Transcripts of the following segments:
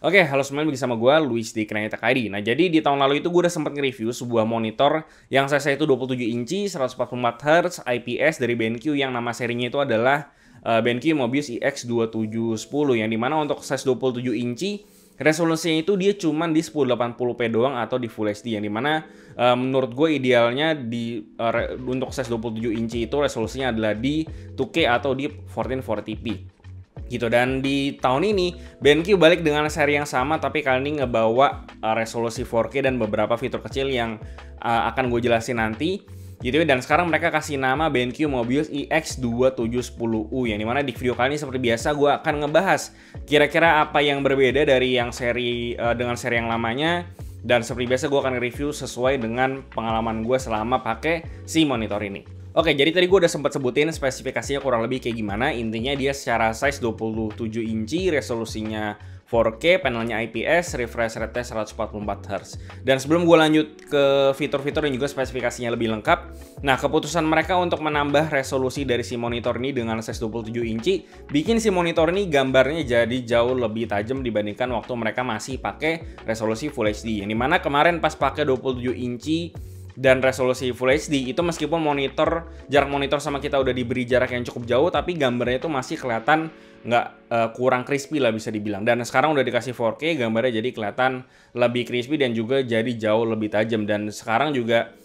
Oke, halo semuanya, bersama gue Luis di Krenita ID. Nah, jadi di tahun lalu itu gue udah sempat nge-review sebuah monitor yang size itu 27 inci, 144 Hz, IPS dari BenQ yang nama serinya itu adalah BenQ Mobius IX2710, yang dimana untuk size 27 inci resolusinya itu dia cuman di 1080p doang atau di Full HD, yang dimana menurut gue idealnya untuk size 27 inci itu resolusinya adalah di 2K atau di 1440p gitu. Dan di tahun ini BenQ balik dengan seri yang sama, tapi kali ini ngebawa resolusi 4K dan beberapa fitur kecil yang akan gue jelasin nanti gitu. Dan sekarang mereka kasih nama BenQ Mobius IX2710U, yang dimana di video kali ini seperti biasa gue akan ngebahas kira-kira apa yang berbeda dari yang seri dengan seri yang lamanya. Dan seperti biasa gue akan review sesuai dengan pengalaman gue selama pakai si monitor ini. Oke, jadi tadi gue udah sempat sebutin spesifikasinya kurang lebih kayak gimana. Intinya dia secara size 27 inci, resolusinya 4K, panelnya IPS, refresh rate 144 Hz. Dan sebelum gue lanjut ke fitur-fitur dan juga spesifikasinya lebih lengkap, nah keputusan mereka untuk menambah resolusi dari si monitor ini dengan size 27 inci, bikin si monitor ini gambarnya jadi jauh lebih tajam dibandingkan waktu mereka masih pakai resolusi Full HD. Yang dimana kemarin pas pakai 27 inci dan resolusi Full HD itu, meskipun jarak monitor sama kita udah diberi jarak yang cukup jauh, tapi gambarnya itu masih kelihatan kurang crispy lah bisa dibilang. Dan sekarang udah dikasih 4K, gambarnya jadi kelihatan lebih crispy dan juga jadi jauh lebih tajam. Dan sekarang juga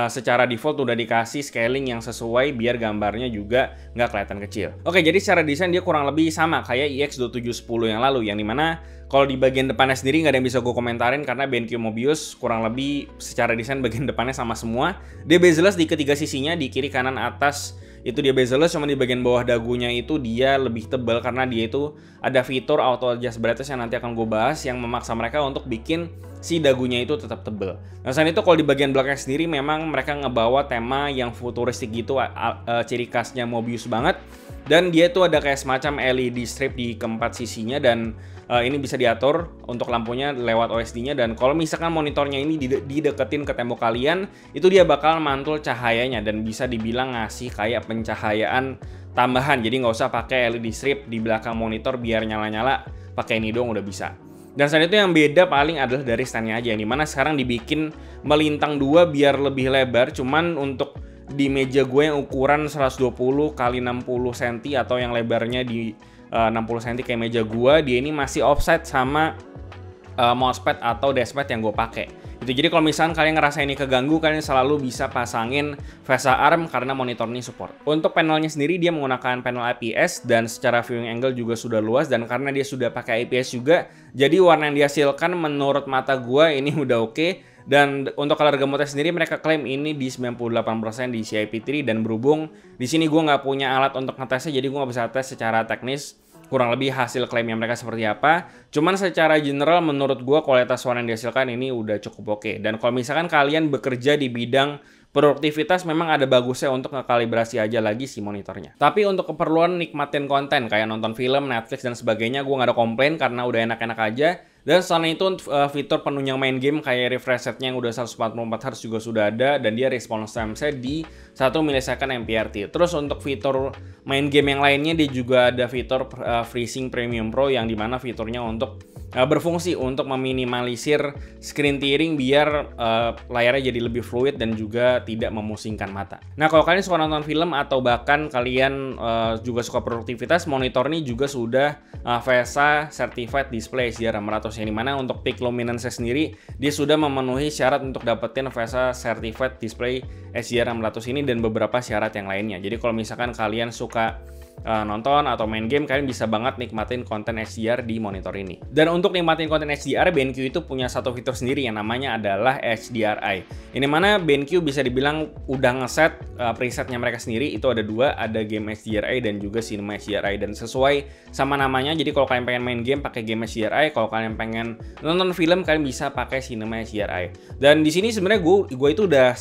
secara default udah dikasih scaling yang sesuai biar gambarnya juga nggak kelihatan kecil. Oke, jadi secara desain dia kurang lebih sama kayak IX2710 yang lalu, yang dimana kalau di bagian depannya sendiri nggak ada yang bisa gue komentarin karena BenQ Mobius kurang lebih secara desain bagian depannya sama semua. Dia bezel-less di ketiga sisinya, di kiri, kanan, atas itu dia bezel-less, cuma di bagian bawah dagunya itu dia lebih tebal karena dia itu ada fitur auto adjust brightness yang nanti akan gue bahas yang memaksa mereka untuk bikin si dagunya itu tetap tebal. Nah, selain itu kalau di bagian belakang sendiri memang mereka ngebawa tema yang futuristik gitu, ciri khasnya Mobius banget. Dan dia itu ada kayak semacam LED strip di keempat sisinya, dan ini bisa diatur untuk lampunya lewat OSD-nya. Dan kalau misalkan monitornya ini dideketin ke tembok kalian, itu dia bakal mantul cahayanya dan bisa dibilang ngasih kayak pencahayaan tambahan. Jadi nggak usah pakai LED strip di belakang monitor biar nyala-nyala, pakai ini doang udah bisa. Dan selain itu yang beda paling adalah dari stand-nya aja, yang dimana sekarang dibikin melintang dua biar lebih lebar. Cuman untuk di meja gue yang ukuran 120 x 60 cm atau yang lebarnya di 60 cm kayak meja gue, dia ini masih offset sama mousepad atau dashpad yang gue pakai. Itu jadi kalau misalkan kalian ngerasa ini keganggu, kalian selalu bisa pasangin VESA ARM karena monitor ini support. Untuk panelnya sendiri dia menggunakan panel IPS dan secara viewing angle juga sudah luas, dan karena dia sudah pakai IPS juga, jadi warna yang dihasilkan menurut mata gua ini udah oke. Dan untuk color gamutnya sendiri mereka klaim ini di 98% di CIP3, dan berhubung di sini gua nggak punya alat untuk ngetesnya, jadi gua nggak bisa tes secara teknis kurang lebih hasil klaimnya mereka seperti apa. Cuman secara general menurut gue kualitas warna yang dihasilkan ini udah cukup oke. Dan kalau misalkan kalian bekerja di bidang produktivitas, memang ada bagusnya untuk ngekalibrasi aja lagi si monitornya. Tapi untuk keperluan nikmatin konten kayak nonton film, Netflix dan sebagainya, gue nggak ada komplain karena udah enak-enak aja. Dan selain itu fitur penunjang main game kayak refresh rate-nya yang udah 144 Hz juga sudah ada, dan dia response time-nya di 1 millisecond MPRT. Terus untuk fitur main game yang lainnya dia juga ada fitur FreeSync Premium Pro, yang dimana fiturnya untuk berfungsi untuk meminimalisir screen tearing biar layarnya jadi lebih fluid dan juga tidak memusingkan mata. Nah, kalau kalian suka nonton film atau bahkan kalian juga suka produktivitas, monitor ini juga sudah VESA Certified Display HDR 600, yang dimana untuk peak luminance sendiri dia sudah memenuhi syarat untuk dapetin VESA Certified Display HDR 600 ini dan beberapa syarat yang lainnya. Jadi kalau misalkan kalian suka nonton atau main game, kalian bisa banget nikmatin konten HDR di monitor ini. Dan untuk nikmatin konten HDR, BenQ itu punya satu fitur sendiri yang namanya adalah HDRI. Ini mana BenQ bisa dibilang udah ngeset presetnya mereka sendiri. Itu ada dua, ada game HDRI dan juga cinema HDRI. Dan sesuai sama namanya, jadi kalau kalian pengen main game pakai game HDRI, kalau kalian pengen nonton film kalian bisa pakai cinema HDRI. Dan di sini sebenarnya gue itu udah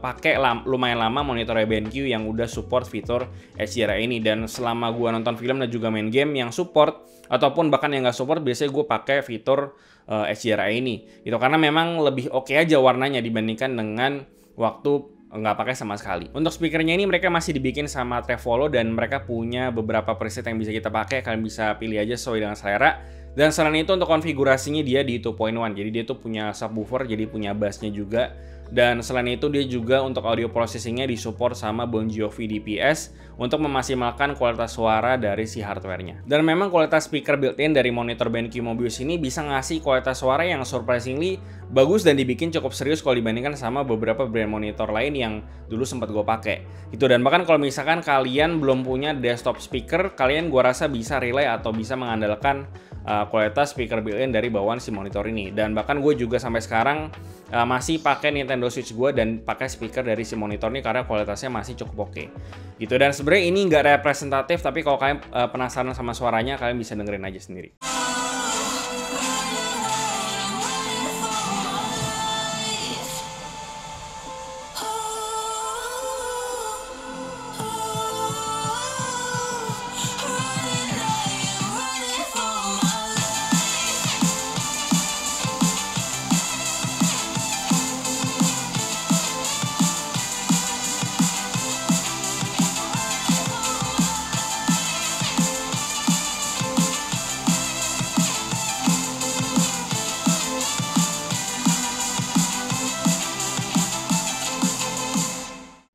pakai lumayan lama monitor BenQ yang udah support fitur HDRI ini. Dan selama gue nonton film dan juga main game yang support ataupun bahkan yang nggak support, biasanya gue pakai fitur HDRI ini. Itu karena memang lebih oke aja warnanya dibandingkan dengan waktu nggak pakai sama sekali. Untuk speakernya ini mereka masih dibikin sama Trevolo dan mereka punya beberapa preset yang bisa kita pakai. Kalian bisa pilih aja sesuai dengan selera. Dan selain itu untuk konfigurasinya dia di 2.1, jadi dia tuh punya subwoofer, jadi punya bassnya juga. Dan selain itu dia juga untuk audio processingnya disupport sama Bon Jovi DPS untuk memaksimalkan kualitas suara dari si hardware-nya. Dan memang kualitas speaker built-in dari monitor BenQ Mobius ini bisa ngasih kualitas suara yang surprisingly bagus dan dibikin cukup serius kalau dibandingkan sama beberapa brand monitor lain yang dulu sempat gue pakai. Gitu, dan bahkan kalau misalkan kalian belum punya desktop speaker, kalian gua rasa bisa rely atau bisa mengandalkan kualitas speaker built-in dari bawaan si monitor ini. Dan bahkan gue juga sampai sekarang masih pakai Nintendo Switch gue dan pakai speaker dari si monitor ini karena kualitasnya masih cukup oke. Gitu, dan sebenarnya ini nggak representatif, tapi kalau kalian penasaran sama suaranya, kalian bisa dengerin aja sendiri.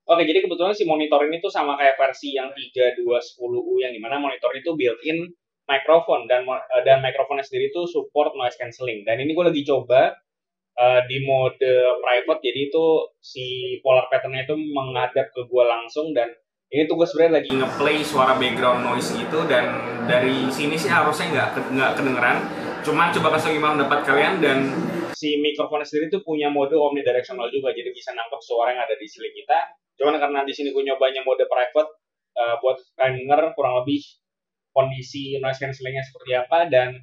Oke, jadi kebetulan si monitor ini tuh sama kayak versi yang 3210U yang dimana monitor itu built-in microphone dan mikrofonnya sendiri tuh support noise cancelling. Dan ini gue lagi coba di mode private, jadi itu si polar pattern-nya itu menghadap ke gue langsung, dan ini tuh gue sebenarnya lagi ngeplay suara background noise gitu, dan dari sini sih harusnya nggak kedengeran. Cuman coba kasih gimana dapat kalian, dan si mikrofonnya sendiri tuh punya mode omnidirectional juga, jadi bisa nangkep suara yang ada di sini kita. Cuman karena di sini gue nyobanya mode private, buat kalian denger kurang lebih kondisi noise cancellingnya seperti apa, dan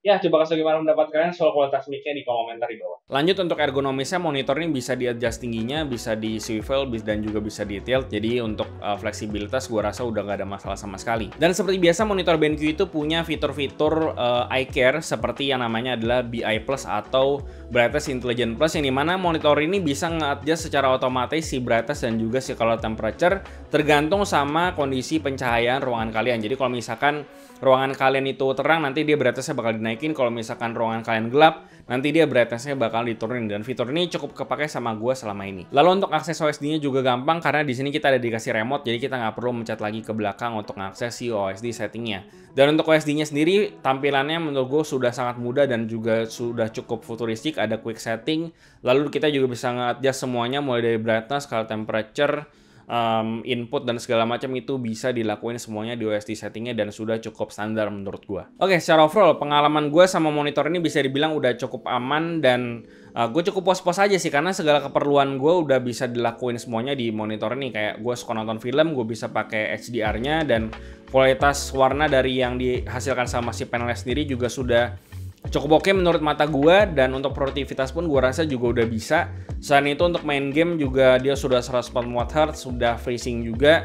ya, coba kasih gimana pendapat kalian soal kualitas mic-nya di kolom komentar di bawah. Lanjut, untuk ergonomisnya, monitor ini bisa di-adjust tingginya, bisa di swivel, dan juga bisa di tilt. Jadi untuk fleksibilitas gue rasa udah gak ada masalah sama sekali. Dan seperti biasa, monitor BenQ itu punya fitur-fitur eye care seperti yang namanya adalah BI Plus atau Brightness Intelligent Plus, yang dimana monitor ini bisa nge-adjust secara otomatis si brightness dan juga si color temperature tergantung sama kondisi pencahayaan ruangan kalian. Jadi kalau misalkan ruangan kalian itu terang, nanti dia brightness-nya bakal dinaikin. Kalau misalkan ruangan kalian gelap, nanti dia brightness-nya bakal diturunin. Dan fitur ini cukup kepake sama gue selama ini. Lalu untuk akses OSD-nya juga gampang, karena di sini kita ada dikasih remote, jadi kita nggak perlu mencet lagi ke belakang untuk mengakses si OSD settingnya. Dan untuk OSD-nya sendiri, tampilannya menurut gue sudah sangat mudah dan juga sudah cukup futuristik. Ada quick setting, lalu kita juga bisa nge-adjust semuanya mulai dari brightness, color temperature, input dan segala macam itu bisa dilakuin semuanya di OSD settingnya, dan sudah cukup standar menurut gue. Oke, secara overall pengalaman gue sama monitor ini bisa dibilang udah cukup aman, dan gue cukup pos-pos aja sih, karena segala keperluan gue udah bisa dilakuin semuanya di monitor ini. Kayak gue suka nonton film, gue bisa pakai HDR-nya, dan kualitas warna dari yang dihasilkan sama si panelnya sendiri juga sudah cukup oke menurut mata gue, dan untuk produktivitas pun gue rasa juga udah bisa. Selain itu untuk main game juga dia sudah 144 Hz, sudah FreeSync juga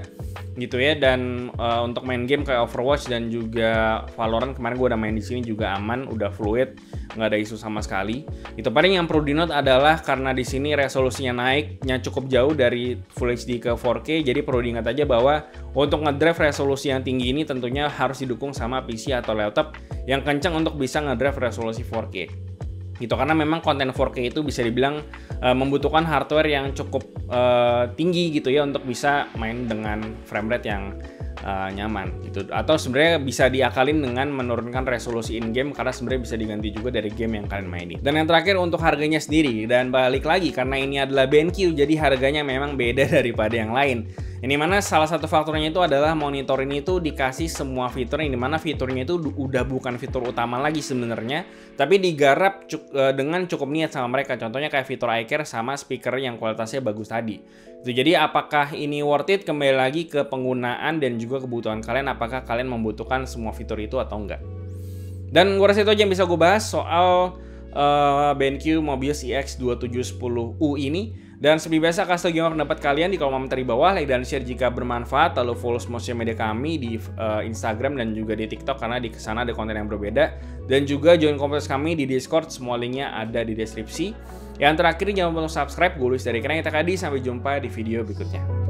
gitu ya. Dan untuk main game kayak Overwatch dan juga Valorant kemarin gue udah main di sini juga aman, udah fluid, nggak ada isu sama sekali. Itu paling yang perlu di note adalah karena di sini resolusinya naiknya cukup jauh dari Full HD ke 4K, jadi perlu diingat aja bahwa untuk ngedrive resolusi yang tinggi ini tentunya harus didukung sama PC atau laptop yang kencang untuk bisa ngedrive resolusi 4K. Gitu, karena memang konten 4K itu bisa dibilang membutuhkan hardware yang cukup tinggi gitu ya untuk bisa main dengan frame rate yang nyaman gitu. Atau sebenarnya bisa diakalin dengan menurunkan resolusi in game, karena sebenarnya bisa diganti juga dari game yang kalian mainin. Dan yang terakhir untuk harganya sendiri, dan balik lagi karena ini adalah BenQ, jadi harganya memang beda daripada yang lain. Ini mana salah satu faktornya itu adalah monitor ini tuh dikasih semua fitur, yang dimana fiturnya itu udah bukan fitur utama lagi sebenarnya, tapi digarap dengan cukup niat sama mereka. Contohnya kayak fitur eye care sama speaker yang kualitasnya bagus tadi. Jadi apakah ini worth it? Kembali lagi ke penggunaan dan juga kebutuhan kalian, apakah kalian membutuhkan semua fitur itu atau enggak. Dan gue rasa itu aja yang bisa gue bahas soal BenQ Mobius EX2710U ini. Dan seperti biasa, kasih tau gimana pendapat kalian di kolom komentar di bawah, like dan share jika bermanfaat, lalu follow semua sosial media kami di Instagram dan juga di TikTok karena di sana ada konten yang berbeda, dan juga join komunitas kami di Discord, semua linknya ada di deskripsi. Yang terakhir, jangan lupa untuk subscribe. Gue Luis dari Krank Tadi, sampai jumpa di video berikutnya.